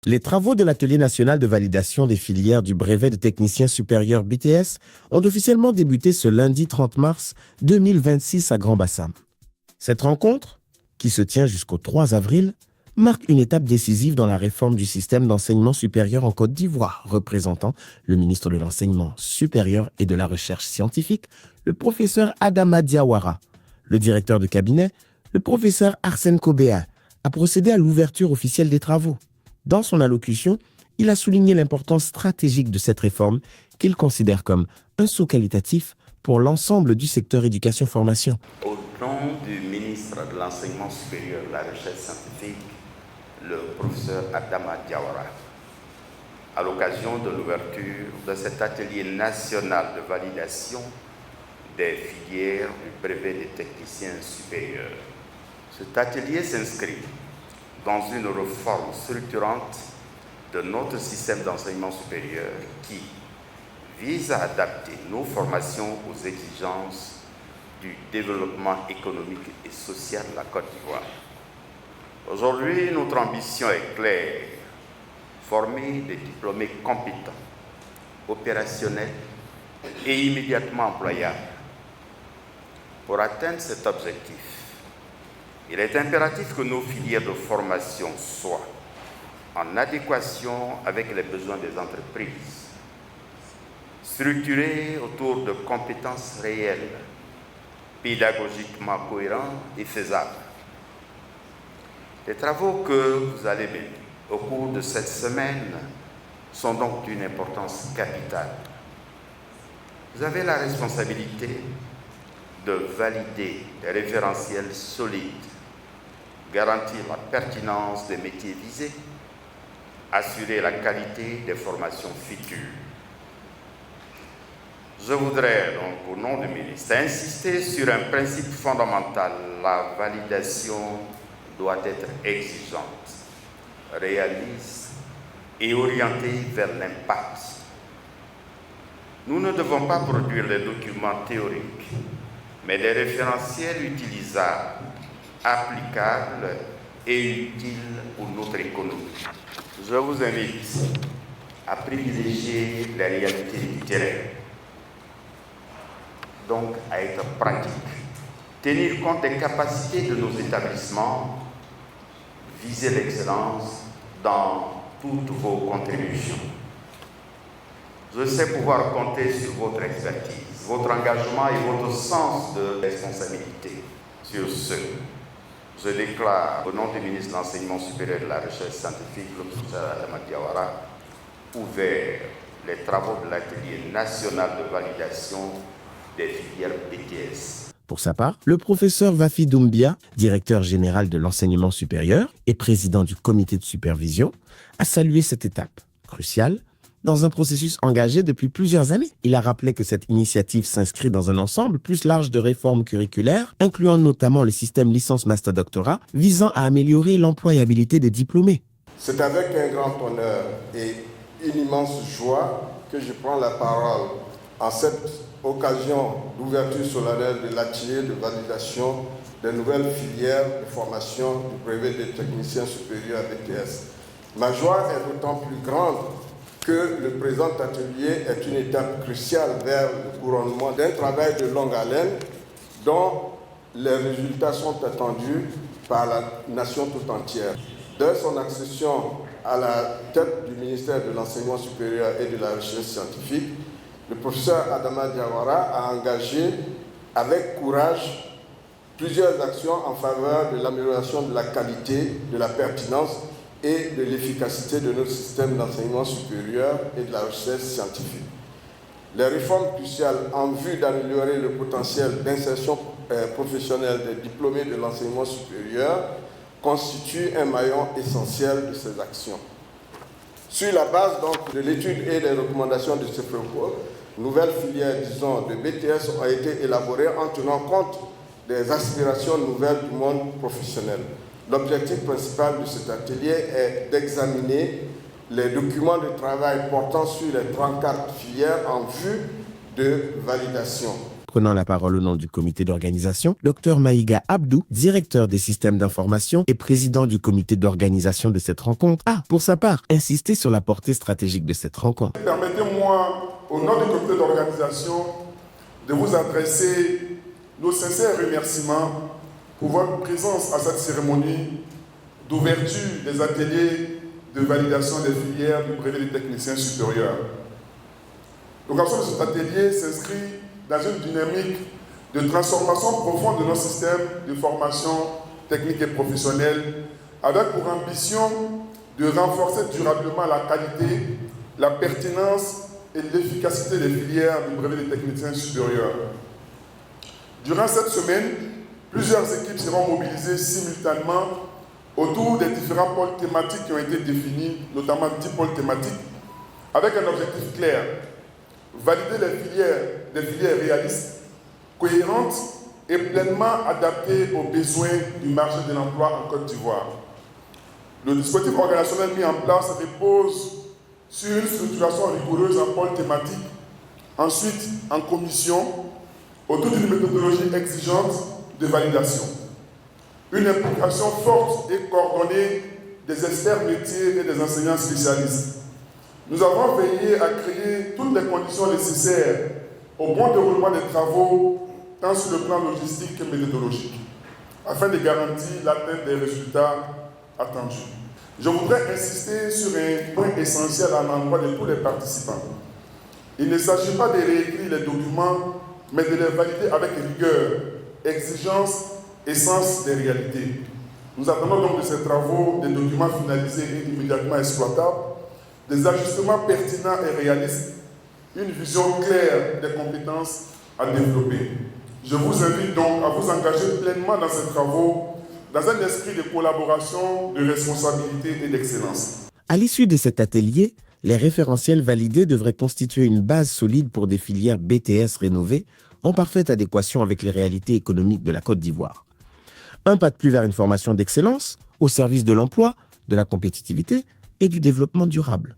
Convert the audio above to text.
Les travaux de l'Atelier national de validation des filières du brevet de technicien supérieur BTS ont officiellement débuté ce lundi 30 mars 2026 à Grand-Bassam. Cette rencontre, qui se tient jusqu'au 3 avril, marque une étape décisive dans la réforme du système d'enseignement supérieur en Côte d'Ivoire, représentant le ministre de l'Enseignement supérieur et de la Recherche scientifique, le professeur Adama Diawara. Le directeur de cabinet, le professeur Arsène Kobéa, a procédé à l'ouverture officielle des travaux. Dans son allocution, il a souligné l'importance stratégique de cette réforme qu'il considère comme un saut qualitatif pour l'ensemble du secteur éducation-formation. Au nom du ministre de l'Enseignement supérieur et de la Recherche scientifique, le professeur Adama Diawara, à l'occasion de l'ouverture de cet atelier national de validation des filières du brevet des techniciens supérieurs. Cet atelier s'inscrit dans une réforme structurante de notre système d'enseignement supérieur qui vise à adapter nos formations aux exigences du développement économique et social de la Côte d'Ivoire. Aujourd'hui, notre ambition est claire, former des diplômés compétents, opérationnels et immédiatement employables. Pour atteindre cet objectif, il est impératif que nos filières de formation soient en adéquation avec les besoins des entreprises, structurées autour de compétences réelles, pédagogiquement cohérentes et faisables. Les travaux que vous allez mener au cours de cette semaine sont donc d'une importance capitale. Vous avez la responsabilité de valider des référentiels solides, garantir la pertinence des métiers visés, assurer la qualité des formations futures. Je voudrais donc, au nom du ministre, insister sur un principe fondamental. La validation doit être exigeante, réaliste et orientée vers l'impact. Nous ne devons pas produire des documents théoriques, mais des référentiels utilisables, applicables et utiles pour notre économie. Je vous invite à privilégier les réalités du terrain, donc à être pratique, tenir compte des capacités de nos établissements, viser l'excellence dans toutes vos contributions. Je sais pouvoir compter sur votre expertise, votre engagement et votre sens de responsabilité. Sur ce, je déclare au nom du ministre de l'Enseignement supérieur et de la Recherche scientifique, le professeur Adama Diawara, ouvert les travaux de l'atelier national de validation des filières BTS. Pour sa part, le professeur Vafi Doumbia, directeur général de l'enseignement supérieur et président du comité de supervision, a salué cette étape cruciale dans un processus engagé depuis plusieurs années. Il a rappelé que cette initiative s'inscrit dans un ensemble plus large de réformes curriculaires, incluant notamment le système licence-master-doctorat, visant à améliorer l'employabilité des diplômés. C'est avec un grand honneur et une immense joie que je prends la parole en cette occasion d'ouverture solennelle de l'atelier de validation des nouvelles filières de formation du brevet des techniciens supérieurs BTS. Ma joie est d'autant plus grande que le présent atelier est une étape cruciale vers le couronnement d'un travail de longue haleine dont les résultats sont attendus par la nation tout entière. Dès son accession à la tête du ministère de l'Enseignement supérieur et de la Recherche scientifique, le professeur Adama Diawara a engagé avec courage plusieurs actions en faveur de l'amélioration de la qualité, de la pertinence et de l'efficacité de notre système d'enseignement supérieur et de la recherche scientifique. Les réformes cruciales en vue d'améliorer le potentiel d'insertion professionnelle des diplômés de l'enseignement supérieur constituent un maillon essentiel de ces actions. Sur la base donc, de l'étude et des recommandations de ce propos, nouvelles filières, disons, de BTS ont été élaborées en tenant compte des aspirations nouvelles du monde professionnel. L'objectif principal de cet atelier est d'examiner les documents de travail portant sur les 34 filières en vue de validation. Prenant la parole au nom du comité d'organisation, Dr Maïga Abdou, directeur des systèmes d'information et président du comité d'organisation de cette rencontre, a, pour sa part, insisté sur la portée stratégique de cette rencontre. Permettez-moi, au nom du comité d'organisation, de vous adresser nos sincères remerciements pour votre présence à cette cérémonie d'ouverture des ateliers de validation des filières du brevet des techniciens supérieurs. L'occasion de cet atelier s'inscrit dans une dynamique de transformation profonde de nos systèmes de formation technique et professionnelle, avec pour ambition de renforcer durablement la qualité, la pertinence et l'efficacité des filières du brevet des techniciens supérieurs. Durant cette semaine, plusieurs équipes seront mobilisées simultanément autour des différents pôles thématiques qui ont été définis, notamment 10 pôles thématiques, avec un objectif clair: valider des filières réalistes, cohérentes et pleinement adaptées aux besoins du marché de l'emploi en Côte d'Ivoire. Le dispositif organisationnel mis en place repose sur une structuration rigoureuse en pôle thématique, ensuite en commission, autour d'une méthodologie exigeante de validation. Une implication forte et coordonnée des experts métiers et des enseignants spécialistes. Nous avons veillé à créer toutes les conditions nécessaires au bon déroulement des travaux, tant sur le plan logistique que méthodologique, afin de garantir l'atteinte des résultats attendus. Je voudrais insister sur un point essentiel à l'endroit de tous les participants. Il ne s'agit pas de réécrire les documents, mais de les valider avec rigueur, exigence et sens des réalités. Nous attendons donc de ces travaux des documents finalisés et immédiatement exploitables, des ajustements pertinents et réalistes, une vision claire des compétences à développer. Je vous invite donc à vous engager pleinement dans ces travaux, dans un esprit de collaboration, de responsabilité et d'excellence. À l'issue de cet atelier, les référentiels validés devraient constituer une base solide pour des filières BTS rénovées, en parfaite adéquation avec les réalités économiques de la Côte d'Ivoire. Un pas de plus vers une formation d'excellence au service de l'emploi, de la compétitivité et du développement durable.